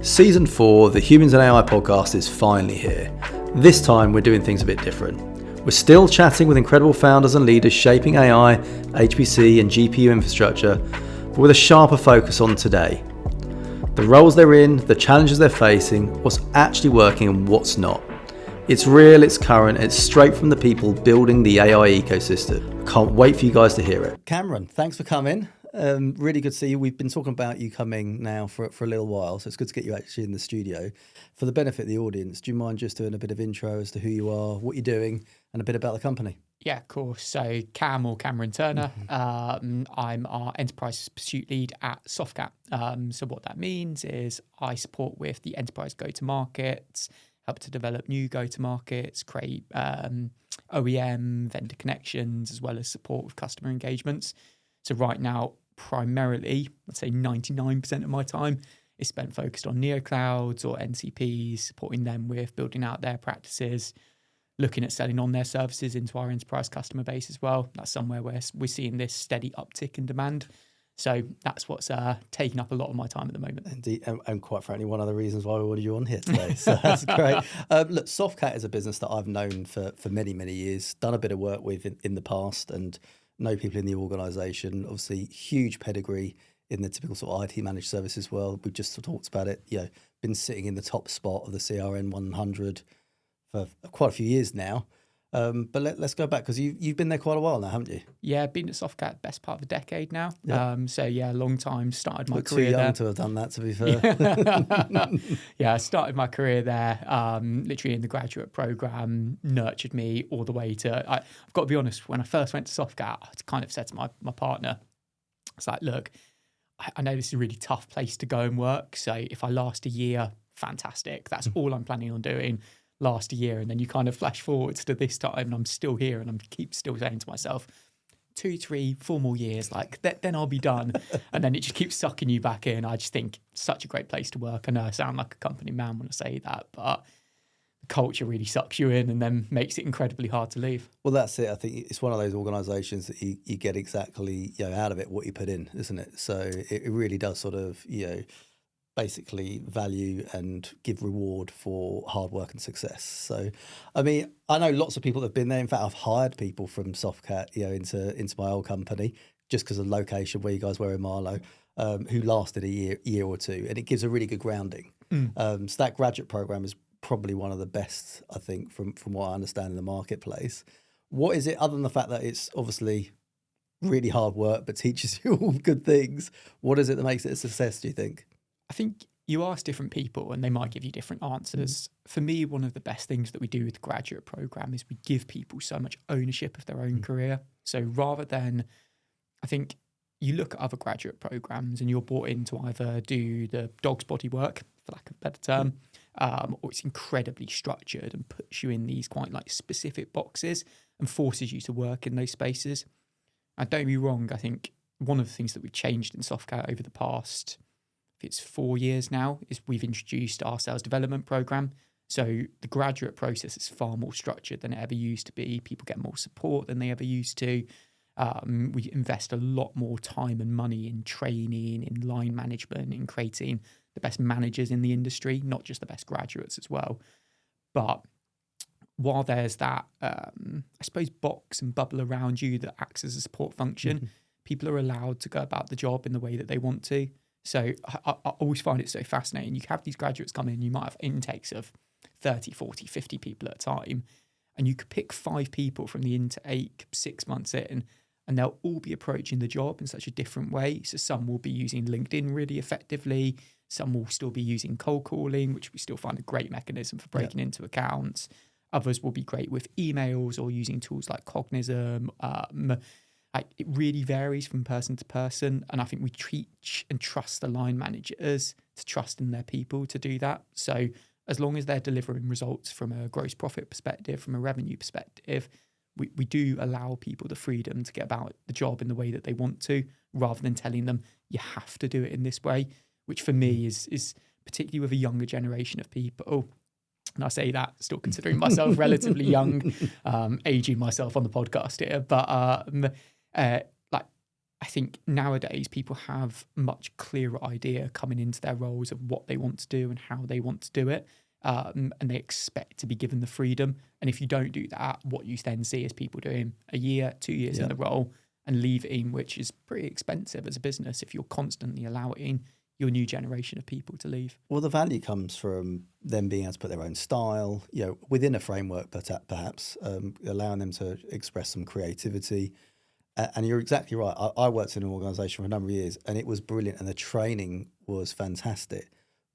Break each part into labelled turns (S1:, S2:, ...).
S1: Season 4 of the Humans and AI podcast is finally here. This time we're doing things a bit different. We're still chatting with incredible founders and leaders shaping AI, HPC and GPU infrastructure, but with a sharper focus on today. The roles they're in, the challenges they're facing, what's actually working and what's not. It's real, it's current, it's straight from the people building the AI ecosystem. Can't wait for you guys to hear it. Cameron, thanks for coming. Really good to see you. We've been talking about you coming now for a little while, so it's good to get you actually in the studio. For the benefit of the audience, do you mind just doing a bit of intro as to who you are, what you're doing, and a bit about the company?
S2: Yeah, of course. So Cameron Turner, I'm our enterprise pursuit lead at Softcat. So what that means is I support with the enterprise go-to-markets, help to develop new go-to-markets, create OEM, vendor connections, as well as support with customer engagements. So right now, primarily, let's say 99% of my time is spent focused on NeoClouds or NCPs, supporting them with building out their practices, looking at selling on their services into our enterprise customer base as well. That's somewhere where we're seeing this steady uptick in demand. So that's what's taking up a lot of my time at the moment.
S1: Indeed, and quite frankly, one of the reasons why we wanted you on here today. So that's great. Look, Softcat is a business that I've known for many, many years, done a bit of work with in the past and know people in the organisation. Obviously, huge pedigree in the typical sort of IT managed services world. We've just talked about it. You know, been sitting in the top spot of the CRN 100 for quite a few years now. But let's go back because you've been there quite a while now, haven't you?
S2: Yeah, I've been at Softcat best part of a decade now.
S1: Yeah.
S2: So yeah, long time. Started my
S1: But
S2: career
S1: too young
S2: there.
S1: to have done that, to be fair.
S2: Yeah, I started my career there, literally in the graduate program, nurtured me all the way to, I've got to be honest, when I first went to Softcat, I kind of said to my partner, it's like, look, I know this is a really tough place to go and work. So if I last a year, fantastic. That's all I'm planning on doing. Last a year, and then you kind of flash forwards to this time and I'm still here and I'm keep still saying to myself 2, 3, 4 more years, like then I'll be done. And then it just keeps sucking you back in. I just think such a great place to work. I know I sound like a company man when I say that, but the culture really sucks you in and then makes it incredibly hard to leave.
S1: Well, that's it. I think it's one of those organisations that you get exactly out of it what you put in, isn't it? So it really does sort of basically value and give reward for hard work and success. So, I mean, I know lots of people that have been there. In fact, I've hired people from Softcat, into my old company just because of the location where you guys were in Marlow, who lasted a year or two, and it gives a really good grounding. So that graduate program is probably one of the best, I think, from what I understand in the marketplace. What is it, other than the fact that it's obviously really hard work but teaches you all good things? What is it that makes it a success, do you think?
S2: I think you ask different people and they might give you different answers. For me, one of the best things that we do with the graduate program is we give people so much ownership of their own career. So rather than, I think you look at other graduate programs and you're brought in to either do the dog's body work, for lack of a better term, or it's incredibly structured and puts you in these quite like specific boxes and forces you to work in those spaces. And don't get me wrong, I think one of the things that we've changed in Softcat over the past, it's 4 years now, is we've introduced our sales development program. So the graduate process is far more structured than it ever used to be. People get more support than they ever used to. We invest a lot more time and money in training, in line management, in creating the best managers in the industry, not just the best graduates as well. But while there's that, I suppose, box and bubble around you that acts as a support function, people are allowed to go about the job in the way that they want to. So I always find it so fascinating. You have these graduates come in, you might have intakes of 30, 40, 50 people at a time, and you could pick 5 people from the intake 6 months in, and they'll all be approaching the job in such a different way. So some will be using LinkedIn really effectively. Some will still be using cold calling, which we still find a great mechanism for breaking into accounts. Others will be great with emails or using tools like Cognism. It really varies from person to person. And I think we teach and trust the line managers to trust in their people to do that. So as long as they're delivering results from a gross profit perspective, from a revenue perspective, we do allow people the freedom to get about the job in the way that they want to, rather than telling them you have to do it in this way, which for me is particularly with a younger generation of people. And I say that still considering myself relatively young, aging myself on the podcast here, but I think nowadays people have a much clearer idea coming into their roles of what they want to do and how they want to do it. And they expect to be given the freedom. And if you don't do that, what you then see is people doing a year, 2 years in the role and leaving, which is pretty expensive as a business if you're constantly allowing your new generation of people to leave.
S1: Well, the value comes from them being able to put their own style, within a framework, but perhaps allowing them to express some creativity. And you're exactly right. I worked in an organisation for a number of years, and it was brilliant, and the training was fantastic,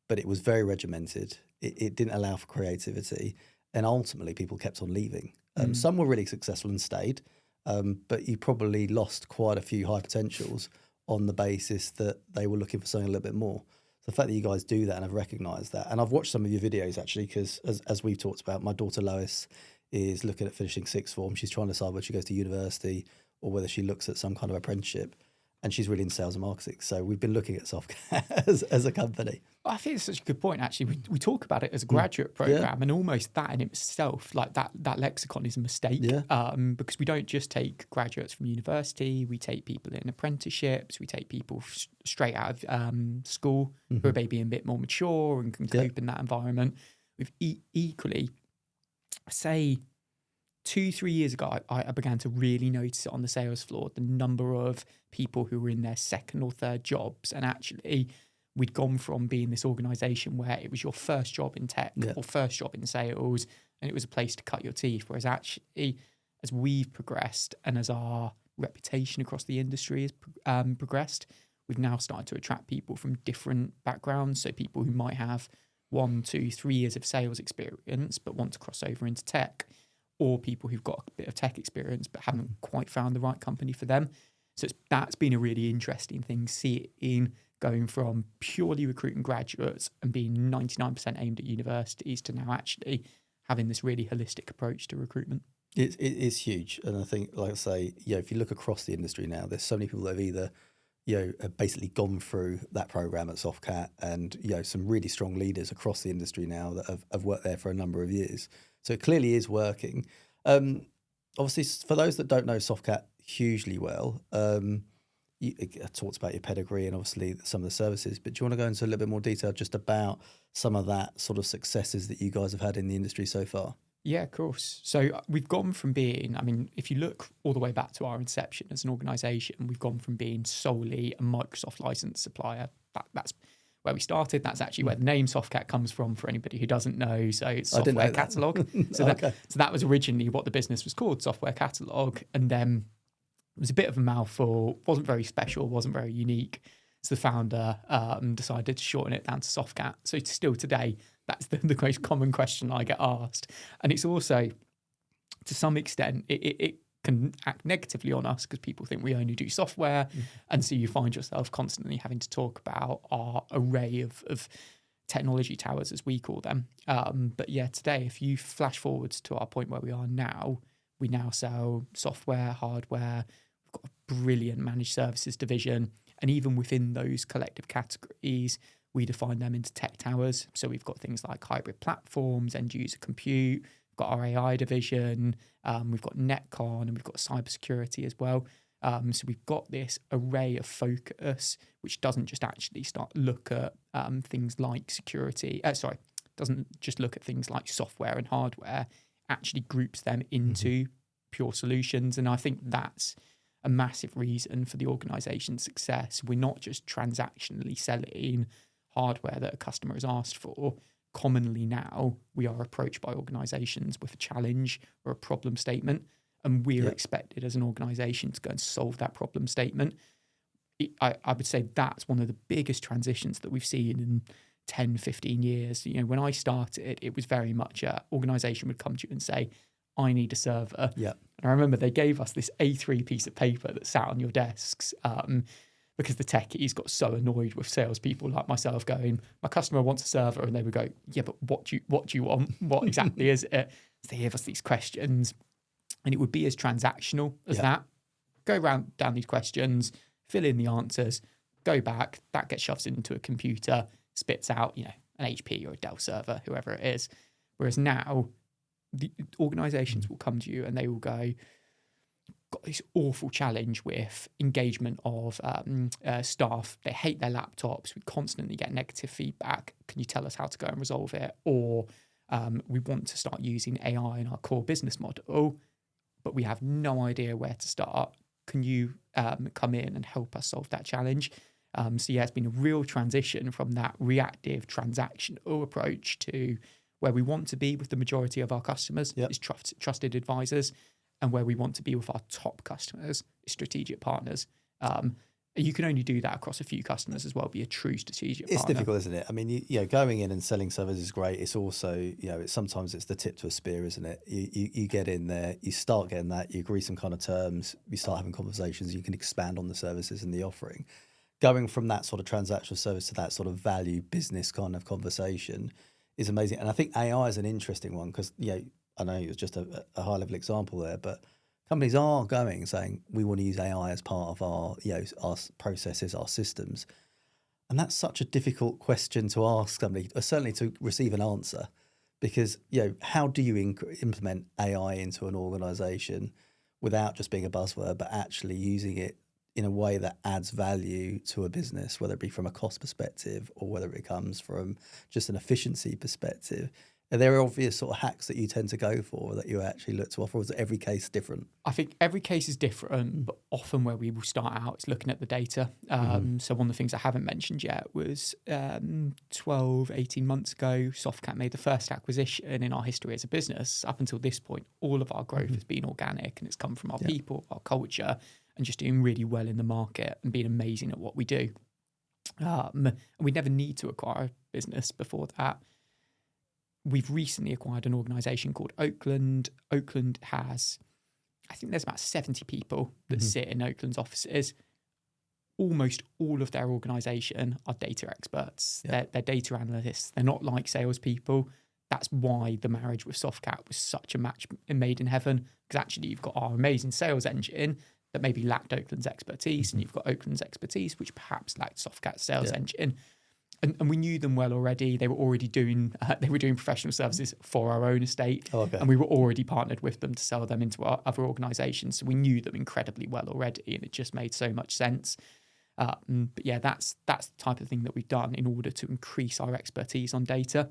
S1: but it was very regimented. It didn't allow for creativity, and ultimately people kept on leaving. Some were really successful and stayed, but you probably lost quite a few high potentials on the basis that they were looking for something a little bit more. So the fact that you guys do that and have recognised that, and I've watched some of your videos actually, because as we've talked about, my daughter Lois is looking at finishing sixth form. She's trying to decide whether she goes to university or whether she looks at some kind of apprenticeship, and she's really in sales and marketing. So we've been looking at Softcat as a company.
S2: I think it's such a good point, actually. We talk about it as a graduate program, and almost that in itself, like that lexicon is a mistake, because we don't just take graduates from university. We take people in apprenticeships. We take people straight out of school who are maybe a bit more mature and can cope in that environment. We've equally, say, 2-3 years ago, I began to really notice it on the sales floor, the number of people who were in their second or third jobs. And actually, we'd gone from being this organisation where it was your first job in tech or first job in sales, and it was a place to cut your teeth. Whereas actually, as we've progressed and as our reputation across the industry has progressed, we've now started to attract people from different backgrounds. So people who might have 1, 2, 3 years of sales experience but want to cross over into tech, or people who've got a bit of tech experience but haven't quite found the right company for them. So that's been a really interesting thing, seeing going from purely recruiting graduates and being 99% aimed at universities to now actually having this really holistic approach to recruitment.
S1: It's huge. And I think, like I say, if you look across the industry now, there's so many people that have either, have basically gone through that program at Softcat, and, some really strong leaders across the industry now that have worked there for a number of years. So it clearly is working. Obviously, for those that don't know Softcat hugely well, you talked about your pedigree and obviously some of the services, but do you want to go into a little bit more detail just about some of that sort of successes that you guys have had in the industry so far?
S2: Yeah, of course. So we've gone from being, if you look all the way back to our inception as an organisation, we've gone from being solely a Microsoft licensed supplier. That's where we started. That's actually where the name Softcat comes from, for anybody who doesn't know. So it's software catalog. So that was originally what the business was called, software catalog. And then it was a bit of a mouthful, wasn't very special, wasn't very unique. So the founder decided to shorten it down to Softcat. So still today, that's the most common question I get asked. And it's also, to some extent, it can act negatively on us because people think we only do software. And so you find yourself constantly having to talk about our array of technology towers, as we call them. But yeah, today, if you flash forwards to our point where we are now, we now sell software, hardware. We've got a brilliant managed services division. And even within those collective categories, we define them into tech towers. So we've got things like hybrid platforms, end user compute, we've got our AI division, we've got Netcon, and we've got cybersecurity as well. So we've got this array of focus, which doesn't just actually look at things like security. Doesn't just look at things like software and hardware, actually groups them into pure solutions. And I think that's a massive reason for the organization's success. We're not just transactionally selling hardware that a customer has asked for. Commonly now, we are approached by organizations with a challenge or a problem statement, and we're expected as an organization to go and solve that problem statement. I would say that's one of the biggest transitions that we've seen in 10, 15 years. When I started, it was very much an organization would come to you and say, I need a server. Yeah. And I remember they gave us this A3 piece of paper that sat on your desks because the techies got so annoyed with salespeople like myself going, my customer wants a server. And they would go, yeah, but what do you want? What exactly is it? So they gave us these questions, and it would be as transactional as that. Go down these questions, fill in the answers, go back, that gets shoved into a computer, spits out, an HP or a Dell server, whoever it is. Whereas now, the organizations will come to you and they will go, got this awful challenge with engagement of staff. They hate their laptops. We constantly get negative feedback. Can you tell us how to go and resolve it? Or we want to start using AI in our core business model, but we have no idea where to start. Can you come in and help us solve that challenge? So yeah, it's been a real transition from that reactive transactional approach to where we want to be with the majority of our customers is trusted advisors, and where we want to be with our top customers is strategic partners. You can only do that across a few customers as well, be a true strategic partner.
S1: It's difficult, isn't it? I mean, you know, going in and selling services is great. It's also, you know, sometimes it's the tip to a spear, isn't it? You get in there, you start getting that, you agree some kind of terms, you start having conversations, you can expand on the services and the offering. Going from that sort of transactional service to that sort of value business kind of conversation is amazing. And I think AI is an interesting one because, you know, I know it was just a high level example there, but companies are saying we want to use AI as part of our, you know, our processes, our systems. And that's such a difficult question to ask somebody, or certainly to receive an answer, because, you know, how do you implement AI into an organization without just being a buzzword, but actually using it in a way that adds value to a business, whether it be from a cost perspective or whether it comes from just an efficiency perspective? Are there obvious sort of hacks that you tend to go for that you actually look to offer, or is every case different?
S2: I think every case is different, but often where we will start out is looking at the data. So one of the things I haven't mentioned yet was 12, 18 months ago, Softcat made the first acquisition in our history as a business. Up until this point, all of our growth has been organic, and it's come from our people, our culture, and just doing really well in the market and being amazing at what we do. And we never need to acquire a business before that. We've recently acquired an organisation called Oakland. Oakland has, I think there's about 70 people that sit in Oakland's offices. Almost all of their organisation are data experts. They're data analysts. They're not like salespeople. That's why the marriage with Softcat was such a match made in heaven, because actually you've got our amazing sales engine that maybe lacked Oakland's expertise, and you've got Oakland's expertise, which perhaps lacked Softcat's sales engine. And we knew them well already. They were already doing professional services for our own estate, and we were already partnered with them to sell them into our other organisations. So we knew them incredibly well already, and it just made so much sense. But yeah, that's the type of thing that we've done in order to increase our expertise on data,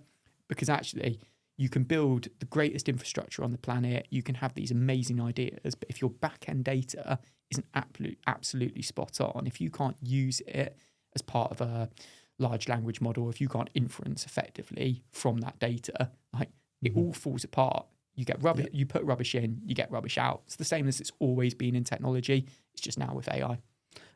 S2: because actually you can build the greatest infrastructure on the planet, you can have these amazing ideas, but if your back-end data isn't absolutely spot on, if you can't use it as part of a large language model, if you can't inference effectively from that data, like it all falls apart. You get rubbish, you put rubbish in, you get rubbish out. It's the same as it's always been in technology. It's just now with AI.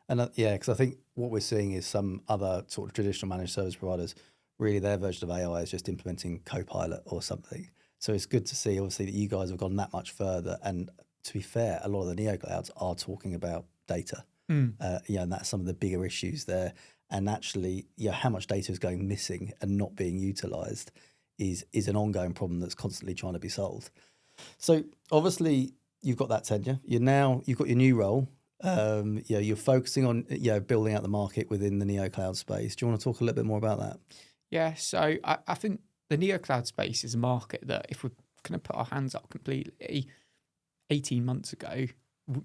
S1: And because I think what we're seeing is some other sort of traditional managed service providers, really their version of AI is just implementing Copilot or something. So it's good to see, obviously, that you guys have gone that much further. And to be fair, a lot of the NeoClouds are talking about data. And that's some of the bigger issues there. And actually, how much data is going missing and not being utilised is an ongoing problem that's constantly trying to be solved. So obviously, you've got that tenure. You've got your new role. You're focusing on building out the market within the NeoCloud space. Do you want to talk a little bit more about that?
S2: Yeah, so I think the NeoCloud space is a market that, if we're going to put our hands up completely, 18 months ago,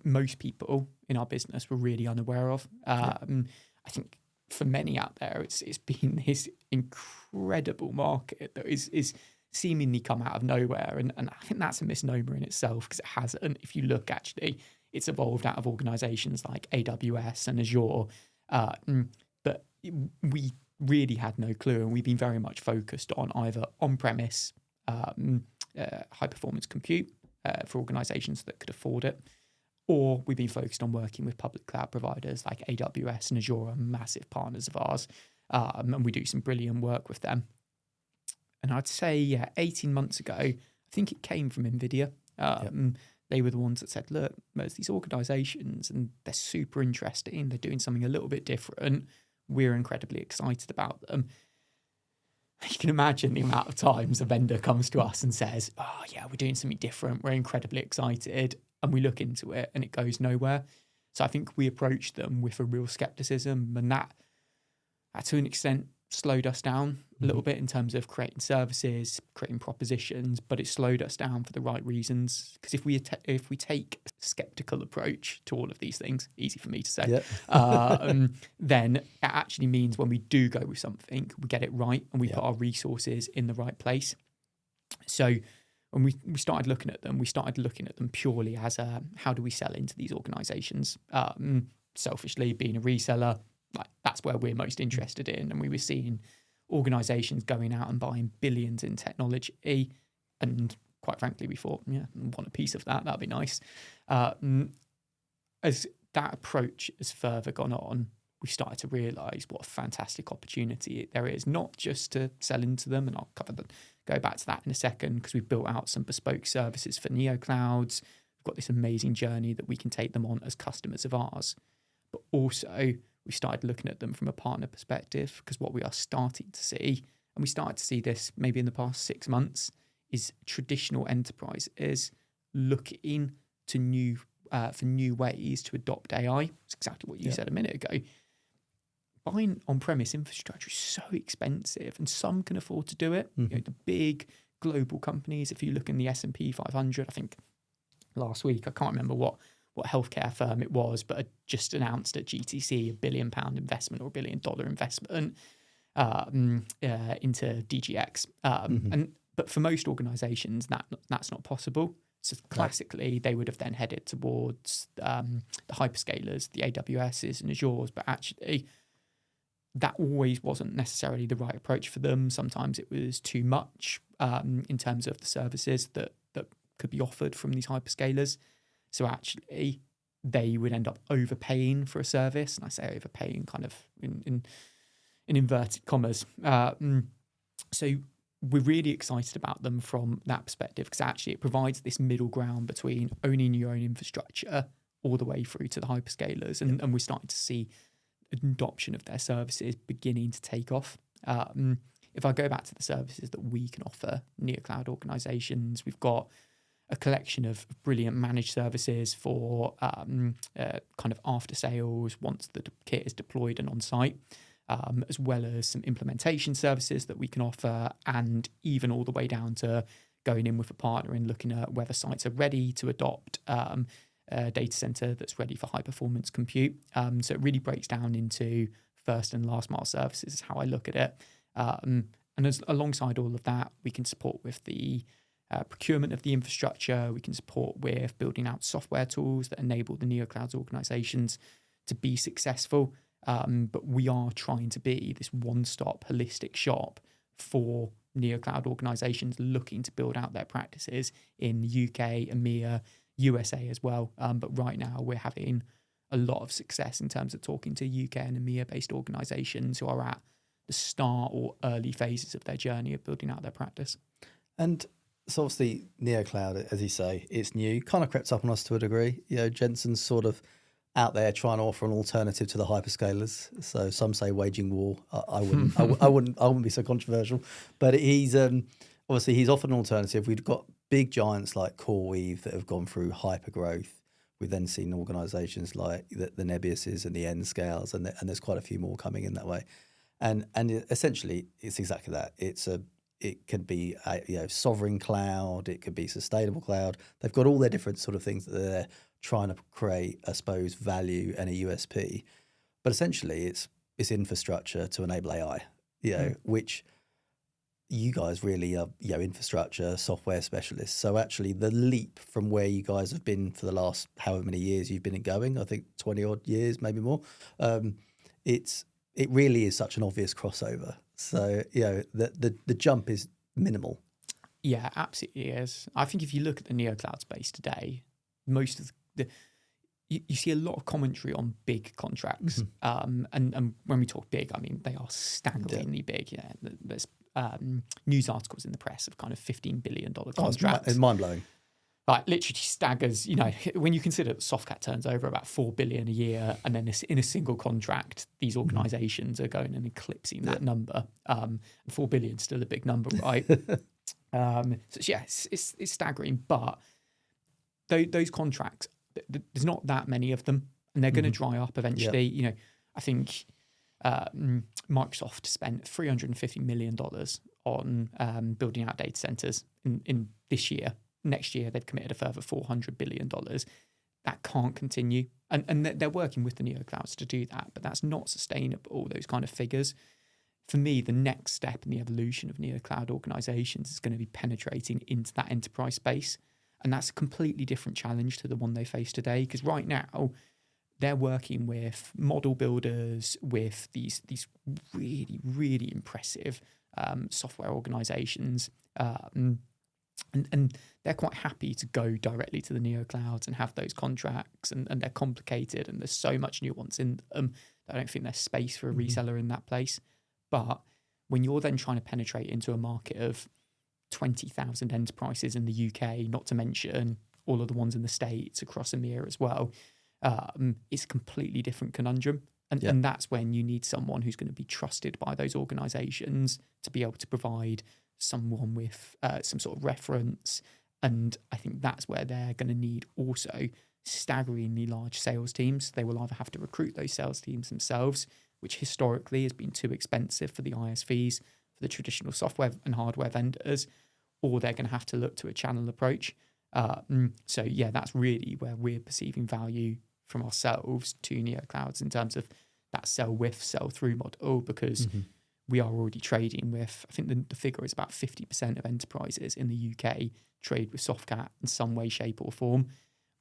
S2: most people in our business were really unaware of. I think for many out there, it's been this incredible market that is seemingly come out of nowhere. And I think that's a misnomer in itself, because it hasn't. If you look, actually, it's evolved out of organizations like AWS and Azure. But we really had no clue. And we've been very much focused on either on-premise high-performance compute for organizations that could afford it, or we've been focused on working with public cloud providers like AWS and Azure, are massive partners of ours, and we do some brilliant work with them. And I'd say 18 months ago, I think it came from NVIDIA. They were the ones that said, look, there's these organizations and they're super interesting. They're doing something a little bit different. We're incredibly excited about them. You can imagine the amount of times a vendor comes to us and says, oh yeah, we're doing something different. We're incredibly excited. And we look into it and it goes nowhere. So I think we approach them with a real skepticism, and that to an extent slowed us down a little bit in terms of creating services, creating propositions, but it slowed us down for the right reasons. Because if we take a skeptical approach to all of these things, easy for me to say, then it actually means when we do go with something, we get it right and we put our resources in the right place. So when we started looking at them purely as how do we sell into these organizations? Selfishly, being a reseller, like that's where we're most interested in. And we were seeing organizations going out and buying billions in technology. And quite frankly, we thought, I want a piece of that. That'd be nice. As that approach has further gone on, we've started to realize what a fantastic opportunity there is, not just to sell into them. And I'll go back to that in a second, because we've built out some bespoke services for NeoClouds. We've got this amazing journey that we can take them on as customers of ours. But also, we started looking at them from a partner perspective, because what we are starting to see, and we started to see this maybe in the past 6 months, is traditional enterprises looking to for new ways to adopt AI. It's exactly what you said a minute ago. Buying on-premise infrastructure is so expensive, and some can afford to do it. The big global companies, if you look in the S&P 500, I think last week, I can't remember what healthcare firm it was, but had just announced at GTC £1 billion investment or $1 billion investment into DGX. But for most organizations, that's not possible. So classically, they would have then headed towards the hyperscalers, the AWSs and Azures, but actually that always wasn't necessarily the right approach for them. Sometimes it was too much in terms of the services that could be offered from these hyperscalers. So actually, they would end up overpaying for a service. And I say overpaying kind of in inverted commas. So we're really excited about them from that perspective, because actually it provides this middle ground between owning your own infrastructure all the way through to the hyperscalers. And we're starting to see adoption of their services beginning to take off. If I go back to the services that we can offer NeoCloud organizations, we've got a collection of brilliant managed services for kind of after sales once the kit is deployed and on site, as well as some implementation services that we can offer, and even all the way down to going in with a partner and looking at whether sites are ready to adopt a data center that's ready for high performance compute. So it really breaks down into first and last mile services is how I look at it. And alongside all of that, we can support with the procurement of the infrastructure. We can support with building out software tools that enable the NeoClouds organizations to be successful. But we are trying to be this one-stop holistic shop for NeoCloud organizations looking to build out their practices in the UK, EMEA, USA as well. But right now we're having a lot of success in terms of talking to UK and EMEA-based organizations who are at the start or early phases of their journey of building out their practice.
S1: And so obviously NeoCloud, as you say, it's new, kind of crept up on us to a degree. Jensen's sort of out there trying to offer an alternative to the hyperscalers. So some say waging war. I wouldn't. I wouldn't be so controversial. But he's obviously he's offered an alternative. We've got big giants like CoreWeave that have gone through hyper growth. We've then seen organisations like the Nebiuses and the N-Scales, and there's quite a few more coming in that way. And essentially, it's exactly that. It could be sovereign cloud. It could be sustainable cloud. They've got all their different sort of things that they're trying to create, I suppose, value and a USP. But essentially, it's infrastructure to enable AI. Which you guys really are, infrastructure software specialists. So actually, the leap from where you guys have been for the last however many years you've been going, I think 20 odd years, maybe more. It really is such an obvious crossover. So, the jump is minimal.
S2: Yeah, absolutely is. I think if you look at the NeoCloud space today, most of you see a lot of commentary on big contracts. And when we talk big, I mean, they are staggeringly big. Yeah, there's news articles in the press of kind of $15 billion contracts.
S1: It's mind-blowing.
S2: Like literally staggers, when you consider that Softcat turns over about $4 billion a year, and then in a single contract, these organizations are going and eclipsing that number. $4 billion is still a big number, right? So yes, it's staggering, but those contracts, there's not that many of them, and they're going to dry up eventually. I think Microsoft spent $350 million on building out data centers in this year. Next year, they've committed a further $400 billion. That can't continue. And they're working with the NeoClouds to do that, but that's not sustainable, those kind of figures. For me, the next step in the evolution of NeoCloud organizations is going to be penetrating into that enterprise space. And that's a completely different challenge to the one they face today, because right now, they're working with model builders, with these really, really impressive software organizations. And they're quite happy to go directly to the NeoClouds and have those contracts, and they're complicated and there's so much nuance in them that I don't think there's space for a reseller in that place. But when you're then trying to penetrate into a market of 20,000 enterprises in the UK, not to mention all of the ones in the States, across EMEA as well, it's a completely different conundrum. And that's when you need someone who's going to be trusted by those organizations to be able to provide someone with some sort of reference. And I think that's where they're going to need also staggeringly large sales teams. They will either have to recruit those sales teams themselves, which historically has been too expensive for the ISVs, for the traditional software and hardware vendors, or they're going to have to look to a channel approach. So yeah, that's really where we're perceiving value from ourselves to NeoClouds in terms of that sell with, sell through model, because we are already trading with, I think the figure is about 50% of enterprises in the UK trade with Softcat in some way, shape or form.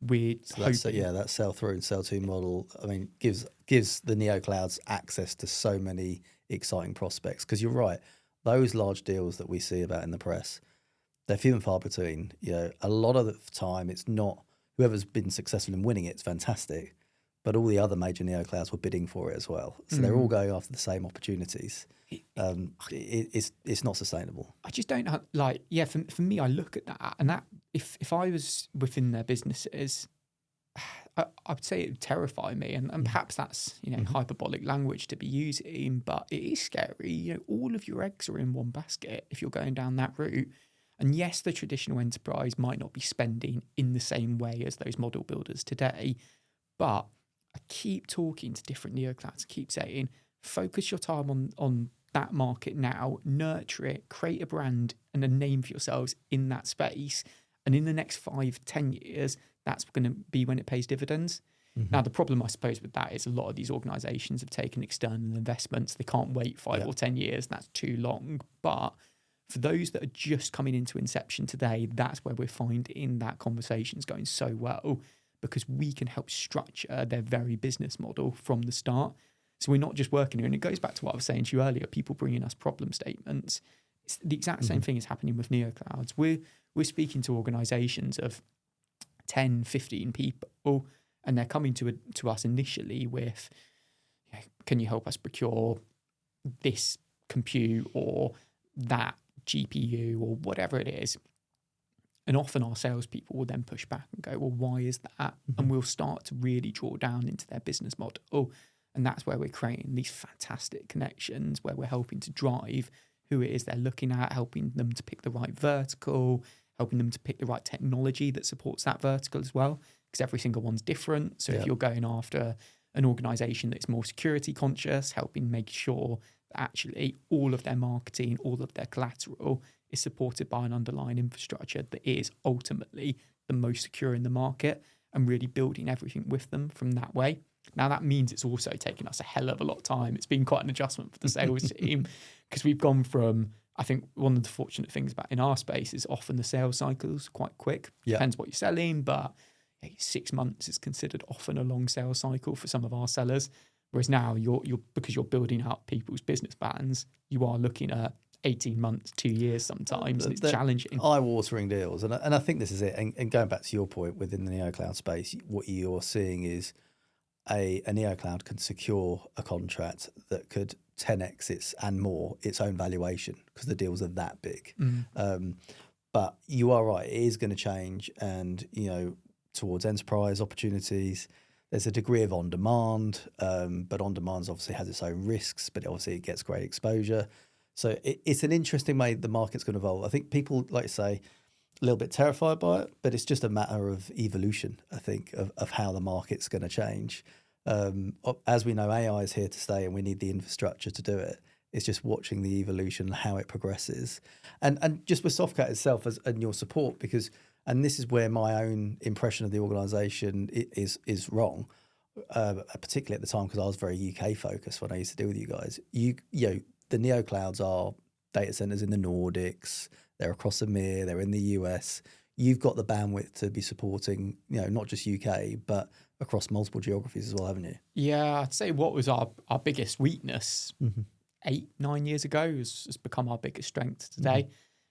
S2: We're hoping...
S1: that sell through and sell to model, I mean, gives the NeoClouds access to so many exciting prospects. Because you're right, those large deals that we see about in the press, they're few and far between. You know, a lot of the time it's not whoever's been successful in winning it's fantastic, but all the other major NeoClouds were bidding for it as well. So they're all going after the same opportunities. It's not sustainable.
S2: I just don't have, for me, I look at that, and that if I was within their businesses, I would say it would terrify me, and perhaps that's hyperbolic language to be using, but it is scary. You know, all of your eggs are in one basket if you're going down that route. And yes, the traditional enterprise might not be spending in the same way as those model builders today, but I keep talking to different NeoClouds, keep saying, focus your time on that market now, nurture it, create a brand and a name for yourselves in that space. And in the next 5-10 years, that's going to be when it pays dividends. Now, the problem, I suppose, with that is a lot of these organizations have taken external investments. They can't wait 5 or 10 years. That's too long. But for those that are just coming into inception today, that's where we're finding that conversation's going so well, because we can help structure their very business model from the start. So we're not just working here. And it goes back to what I was saying to you earlier, people bringing us problem statements. It's the exact same thing is happening with NeoClouds. We're speaking to organizations of 10, 15 people, and they're coming to us initially with, can you help us procure this compute or that GPU or whatever it is? And often our salespeople will then push back and go, well, why is that? And we'll start to really draw down into their business model. And that's where we're creating these fantastic connections, where we're helping to drive who it is they're looking at, helping them to pick the right vertical, helping them to pick the right technology that supports that vertical as well, because every single one's different. So if you're going after an organization that's more security conscious, helping make sure that actually all of their marketing, all of their collateral is supported by an underlying infrastructure that is ultimately the most secure in the market, and really building everything with them from that way. Now, that means it's also taken us a hell of a lot of time. It's been quite an adjustment for the sales team, because we've gone from, I think one of the fortunate things about in our space is often the sales cycle's quite quick. Depends what you're selling, but 6 months is considered often a long sales cycle for some of our sellers. Whereas now you're because you're building out people's business plans, you are looking at 18 months, 2 years sometimes, and it's challenging.
S1: Eye-watering deals. And I think this is it. And going back to your point, within the NeoCloud space, what you're seeing is a NeoCloud can secure a contract that could 10x its own valuation, because the deals are that big. But you are right, it is going to change, and towards enterprise opportunities, there's a degree of on-demand, but on-demand obviously has its own risks, but obviously it gets great exposure. So it's an interesting way the market's going to evolve. I think people, like you say, a little bit terrified by it, but it's just a matter of evolution, I think, of how the market's going to change. As we know, AI is here to stay, and we need the infrastructure to do it. It's just watching the evolution and how it progresses, and just with Softcat itself and your support, because and this is where my own impression of the organisation is wrong, particularly at the time, because I was very UK focused when I used to deal with you guys. You know, the NeoClouds are data centers in the Nordics. They're across EMEA. They're in the US. You've got the bandwidth to be supporting, you know, not just UK, but across multiple geographies as well, haven't you?
S2: Yeah, I'd say what was our biggest weakness 8-9 years ago has become our biggest strength today.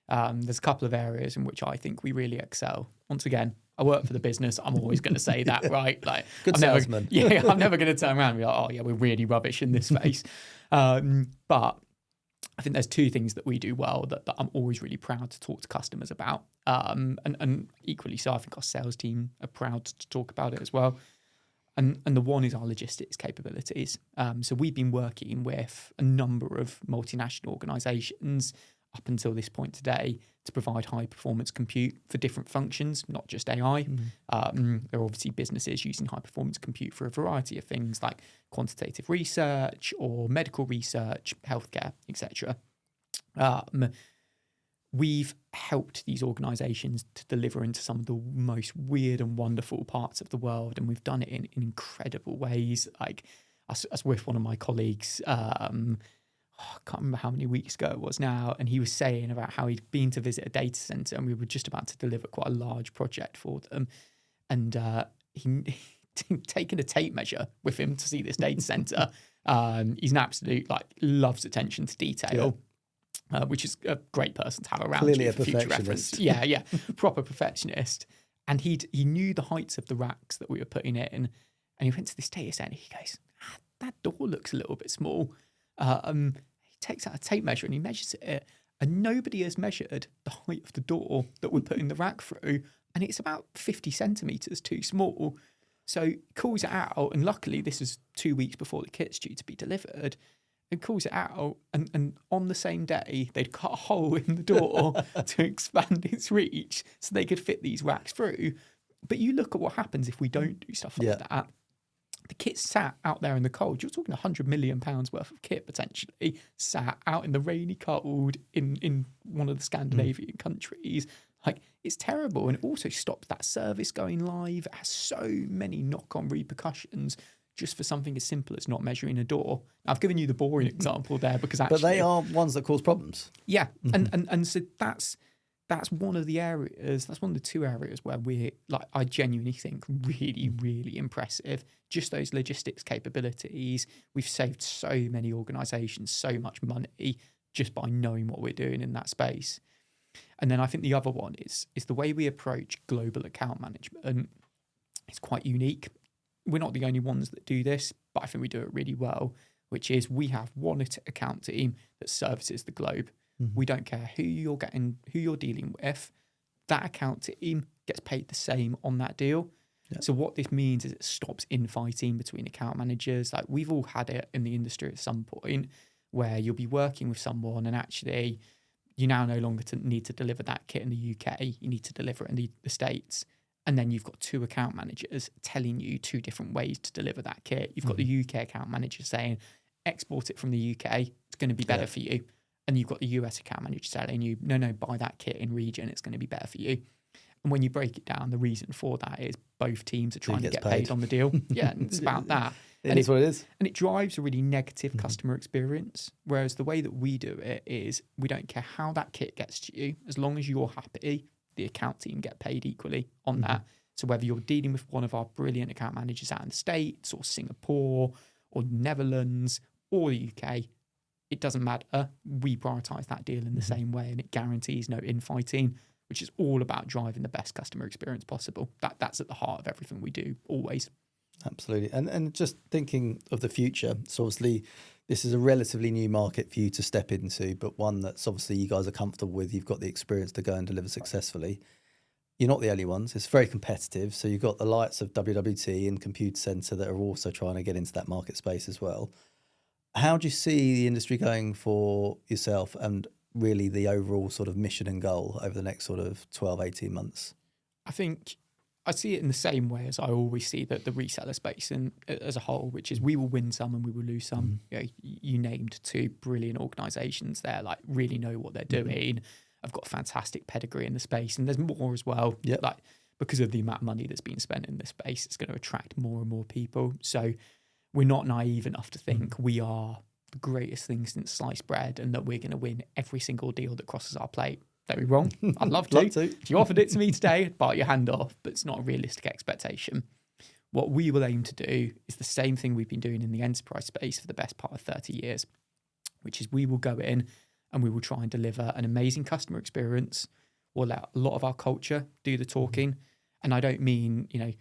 S2: There's a couple of areas in which I think we really excel. Once again, I work for the business. I'm always going to say that, right? Like,
S1: Good salesman.
S2: I'm never going to turn around and be like, oh yeah, we're really rubbish in this space. But I think there's two things that we do well that I'm always really proud to talk to customers about. And equally so, I think our sales team are proud to talk about it as well. And the one is our logistics capabilities. So we've been working with a number of multinational organizations up until this point today to provide high performance compute for different functions, not just AI. There are obviously businesses using high performance compute for a variety of things like quantitative research or medical research, healthcare, etc. We've helped these organizations to deliver into some of the most weird and wonderful parts of the world, and we've done it in incredible ways. Like, I was with one of my colleagues, I can't remember how many weeks ago it was now, and he was saying about how he'd been to visit a data center, and we were just about to deliver quite a large project for them, and he'd taken a tape measure with him to see this data center. He's an absolute, like, loves attention to detail. Yeah. Which is a great person to have around.
S1: Clearly
S2: you
S1: a
S2: for future reference. Yeah, proper perfectionist. And he knew the heights of the racks that we were putting in, and he went to this data center. He goes, that door looks a little bit small. He takes out a tape measure and he measures it, and nobody has measured the height of the door that we're putting the rack through, and it's about 50 centimeters too small. So he calls it out, and luckily this is 2 weeks before the kit's due to be delivered. And calls it out, and on the same day, they'd cut a hole in the door to expand its reach so they could fit these racks through. But you look at what happens if we don't do stuff like that. The kit's sat out there in the cold. You're talking £100 million worth of kit potentially sat out in the rainy cold in one of the Scandinavian countries. Like, it's terrible. And it also stops that service going live. It has so many knock-on repercussions just for something as simple as not measuring a door. Now, I've given you the boring example there because actually...
S1: But they are ones that cause problems.
S2: Yeah, and so that's one of the areas, that's one of the two areas where we're, like, I genuinely think really, really impressive. Just those logistics capabilities. We've saved so many organisations so much money just by knowing what we're doing in that space. And then I think the other one is the way we approach global account management. It's quite unique. We're not the only ones that do this, but I think we do it really well, which is we have one account team that services the globe. We don't care who you're dealing with. That account team gets paid the same on that deal. Yeah. So what this means is it stops infighting between account managers. Like, we've all had it in the industry at some point where you'll be working with someone and actually you now no longer need to deliver that kit in the UK. You need to deliver it in the States. And then you've got two account managers telling you two different ways to deliver that kit. You've got the UK account manager saying, export it from the UK, it's going to be better for you. And you've got the US account manager telling you, no, buy that kit in region, it's going to be better for you. And when you break it down, the reason for that is both teams are trying to get paid on the deal. Yeah, and it's about that.
S1: It is what it is.
S2: And it drives a really negative customer experience. Whereas the way that we do it is we don't care how that kit gets to you, as long as you're happy, the account team get paid equally on that. So whether you're dealing with one of our brilliant account managers out in the States or Singapore or Netherlands or the UK, it doesn't matter. We prioritise that deal in the same way, and it guarantees no infighting, which is all about driving the best customer experience possible. That's at the heart of everything we do, always.
S1: Absolutely. And just thinking of the future, so obviously this is a relatively new market for you to step into, but one that's obviously you guys are comfortable with. You've got the experience to go and deliver successfully. You're not the only ones. It's very competitive. So you've got the likes of WWT and Compute Center that are also trying to get into that market space as well. How do you see the industry going for yourself and really the overall sort of mission and goal over the next sort of 12, 18 months?
S2: I think I see it in the same way as I always see the reseller space as a whole, which is we will win some and we will lose some. You know, you named two brilliant organisations there, like really know what they're doing. I've got a fantastic pedigree in the space, and there's more as well.
S1: Yep.
S2: Like because of the amount of money that's been spent in this space, it's going to attract more and more people. So we're not naive enough to think we are the greatest thing since sliced bread and that we're going to win every single deal that crosses our plate. Very wrong. I'd love to. If you offered it to me today, I'd bite your hand off, but it's not a realistic expectation. What we will aim to do is the same thing we've been doing in the enterprise space for the best part of 30 years, which is we will go in and we will try and deliver an amazing customer experience. We'll let a lot of our culture do the talking. And I don't mean, you know,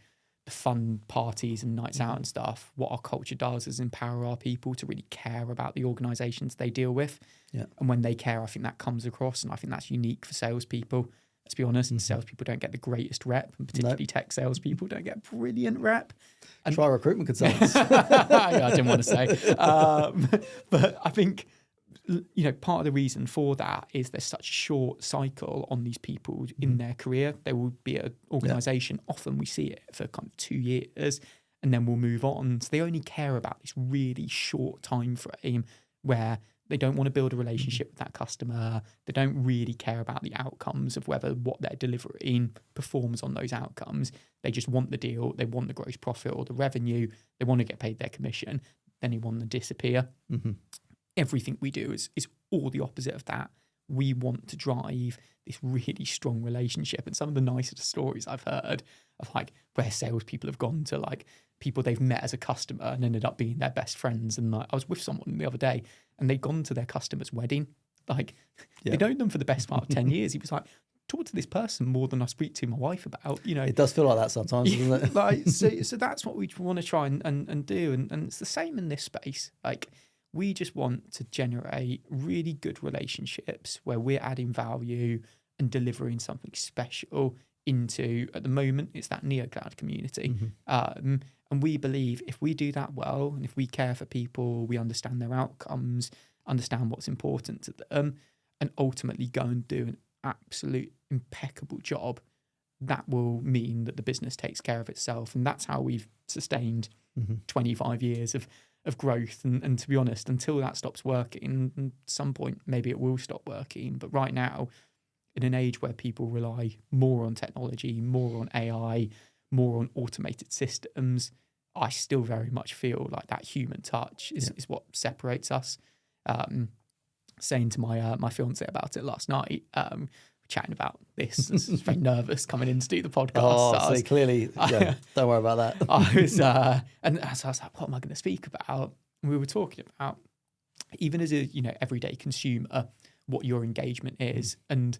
S2: the fun parties and nights out and stuff. What our culture does is empower our people to really care about the organisations they deal with.
S1: Yeah.
S2: And when they care, I think that comes across, and I think that's unique for salespeople. Let's be honest, salespeople don't get the greatest rep, and particularly tech salespeople don't get a brilliant rep. And
S1: try recruitment consultants.
S2: yeah, I didn't want to say. But I think, you know, part of the reason for that is there's such a short cycle on these people in their career. They will be at an organisation. Often we see it for kind of 2 years and then we'll move on. So they only care about this really short time frame where they don't want to build a relationship with that customer. They don't really care about the outcomes of whether what they're delivering performs on those outcomes. They just want the deal. They want the gross profit or the revenue. They want to get paid their commission. Then they want to disappear. Everything we do is all the opposite of that. We want to drive this really strong relationship. And some of the nicest stories I've heard of like where salespeople have gone to like people they've met as a customer and ended up being their best friends. And like I was with someone the other day and they'd gone to their customer's wedding. Like they'd known them for the best part of 10 years. He was like, talk to this person more than I speak to my wife about, you know.
S1: It does feel like that sometimes, doesn't it?
S2: Like, so that's what we want to try and do. And it's the same in this space. Like, we just want to generate really good relationships where we're adding value and delivering something special into, at the moment, it's that NeoCloud community. And we believe if we do that well, and if we care for people, we understand their outcomes, understand what's important to them, and ultimately go and do an absolute impeccable job, that will mean that the business takes care of itself. And that's how we've sustained 25 years of growth. And to be honest, until that stops working, at some point, maybe it will stop working. But right now, in an age where people rely more on technology, more on AI, more on automated systems, I still very much feel like that human touch is what separates us. Saying to my fiance about it last night, chatting about this. I was very nervous coming in to do the podcast.
S1: Oh, so clearly, don't worry about that.
S2: I was, and so I was like, what am I going to speak about? And we were talking about, even as a everyday consumer, what your engagement is. And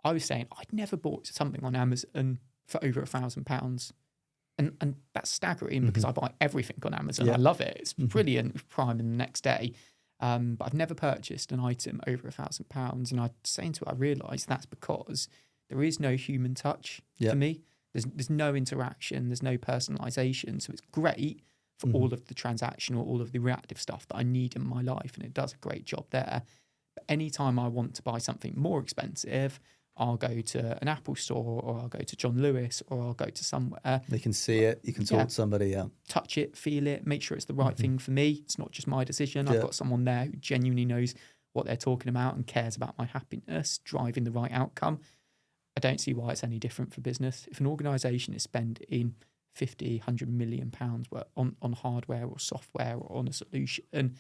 S2: I was saying, I'd never bought something on Amazon for over £1,000. And that's staggering because I buy everything on Amazon. I love it. It's brilliant with Prime and the next day. But I've never purchased an item over £1,000. And I was saying to her, I realised that's because there is no human touch for me. There's no interaction. There's no personalisation. So it's great for all of the transactional, all of the reactive stuff that I need in my life. And it does a great job there. But anytime I want to buy something more expensive, I'll go to an Apple store or I'll go to John Lewis or I'll go to somewhere.
S1: They can see it. You can talk to somebody.
S2: Touch it, feel it, make sure it's the right thing for me. It's not just my decision. I've got someone there who genuinely knows what they're talking about and cares about my happiness, driving the right outcome. I don't see why it's any different for business. If an organisation is spending 50, 100 million pounds on hardware or software or on a solution,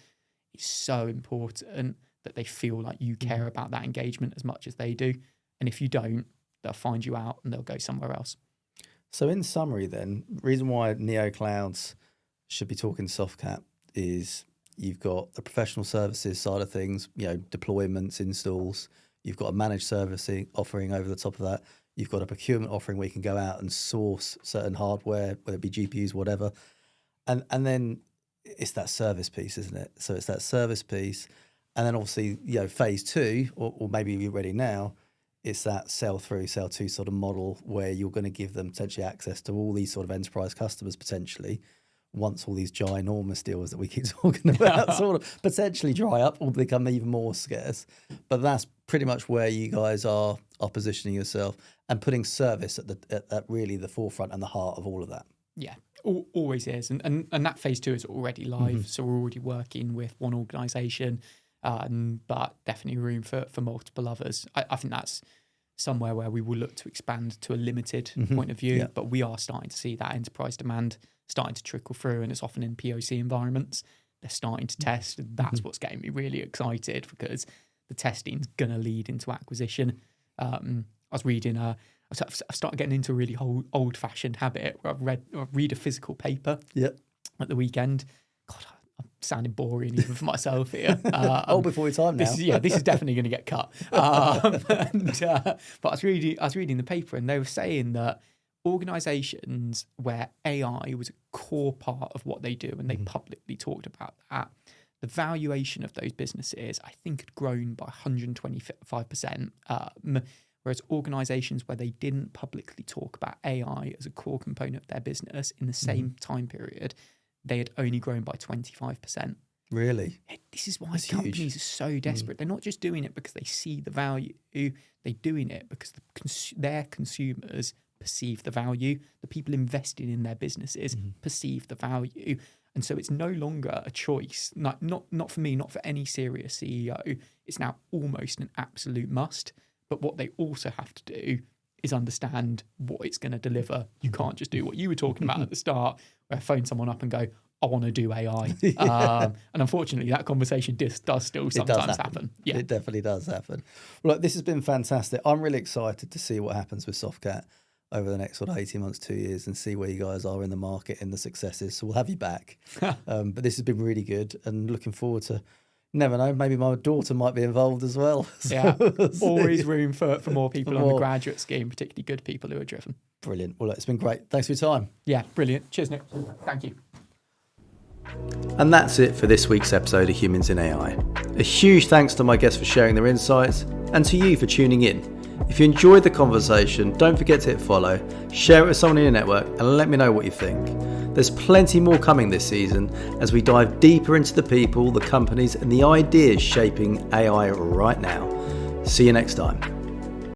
S2: it's so important that they feel like you care about that engagement as much as they do. And if you don't, they'll find you out and they'll go somewhere else.
S1: So in summary then, the reason why NeoClouds should be talking Softcat is you've got the professional services side of things, deployments, installs. You've got a managed servicing offering over the top of that. You've got a procurement offering where you can go out and source certain hardware, whether it be GPUs, whatever. And then it's that service piece, isn't it? So it's that service piece. And then obviously, phase two, or maybe you're ready now, it's that sell to sort of model where you're going to give them potentially access to all these sort of enterprise customers potentially once all these ginormous deals that we keep talking about sort of potentially dry up or become even more scarce. But that's pretty much where you guys are positioning yourself and putting service at really the forefront and the heart of all of that.
S2: Yeah, always is. And that phase 2 is already live. So we're already working with one organisation, but definitely room for multiple others. I think that's somewhere where we will look to expand to a limited point of view, but we are starting to see that enterprise demand starting to trickle through, and it's often in POC environments. They're starting to test. That's what's getting me really excited, because the testing's going to lead into acquisition. I was reading, I've started getting into a really old-fashioned habit where I read a physical paper at the weekend. God, I'm sounding boring even for myself here.
S1: Before your time now.
S2: This is definitely going to get cut. But I was reading the paper, and they were saying that organisations where AI was a core part of what they do, and they publicly talked about that, the valuation of those businesses, I think, had grown by 125%. Whereas organisations where they didn't publicly talk about AI as a core component of their business in the same time period, they had only grown by 25%.
S1: Really?
S2: This is why companies are so desperate. They're not just doing it because they see the value. They're doing it because their consumers perceive the value. The people investing in their businesses perceive the value. And so it's no longer a choice, not for me, not for any serious CEO. It's now almost an absolute must. But what they also have to do is understand what it's going to deliver. You can't just do what you were talking about at the start, where I phone someone up and go, I want to do AI. And unfortunately, that conversation does still sometimes happen. Yeah.
S1: It definitely does happen. Well, look, this has been fantastic. I'm really excited to see what happens with Softcat over the next sort of 18 months, 2 years, and see where you guys are in the market and the successes. So we'll have you back. But this has been really good, and looking forward to, never know, maybe my daughter might be involved as well. So
S2: yeah, always room for more people on the graduate scheme, particularly good people who are driven.
S1: Brilliant. Well, look, it's been great. Thanks for your time.
S2: Yeah, brilliant. Cheers, Nick. Thank you.
S1: And that's it for this week's episode of Humans in AI. A huge thanks to my guests for sharing their insights, and to you for tuning in. If you enjoyed the conversation, don't forget to hit follow, share it with someone in your network, and let me know what you think. There's plenty more coming this season as we dive deeper into the people, the companies, and the ideas shaping AI right now. See you next time.